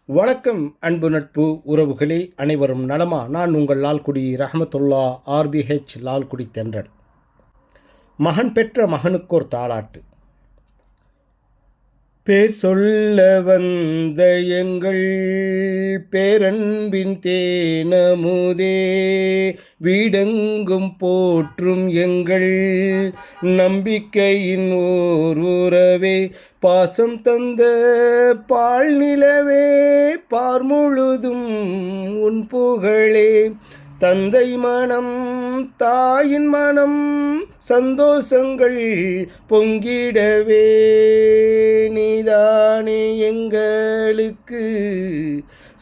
வணக்கம் அன்பு நட்பு உறவுகளே, அனைவரும் நலமா? நான் உங்கள் லால்குடி ரஹமத்துல்லா RBH லால்குடி தென்றல். மகன் பெற்ற மகனுக்கோர் தாலாட்டு. பேர் சொல்ல வந்த எங்கள் பேரன்பின் தேனமுதே, வீடெங்கும் போற்றும் எங்கள் நம்பிக்கையின் ஓர் உறவே, பாசம் தந்த பால் நிலவே, பார் முழுதும் உன் புகழே, தந்தை மனம் தாயின் மனம் சந்தோஷங்கள் பொங்கிடவே, நீதானே எங்களுக்கு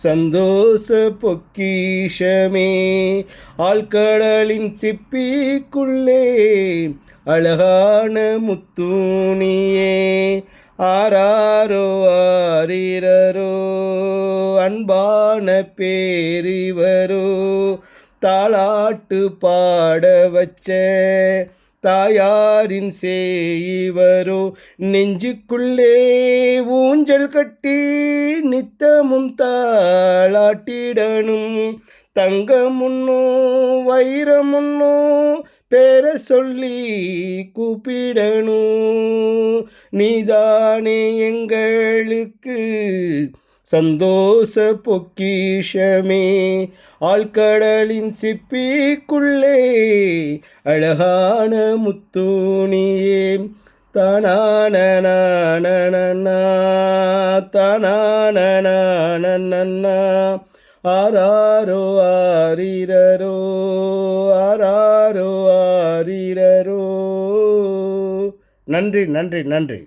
சந்தோஷ பொக்கிஷமே, ஆழ்கடலின் சிப்பிக்குள்ளே அழகான முத்தூணியே, ஆராரோ ஆரிரரோ அன்பான பேரிவரோ, தாலாட்டு பாட வச்ச தாயாரின் சேயிவரோ, நெஞ்சுக்குள்ளே ஊஞ்சல் கட்டி நித்தமும் தாளாட்டிடணும், தங்கமுன்னோ வைரமுன்னோ பேர சொல்லி கூப்பிடணும், நீதானே எங்களுக்கு சந்தோஷ பொக்கிஷமே, ஆழ்கடலின் சிப்பிக்குள்ளே அழகான முத்தூணியே, தனானனா தனானனா, ஆராரோ ஆரிரரோ ஆராரோ ஆரிரரோ. நன்றி நன்றி நன்றி.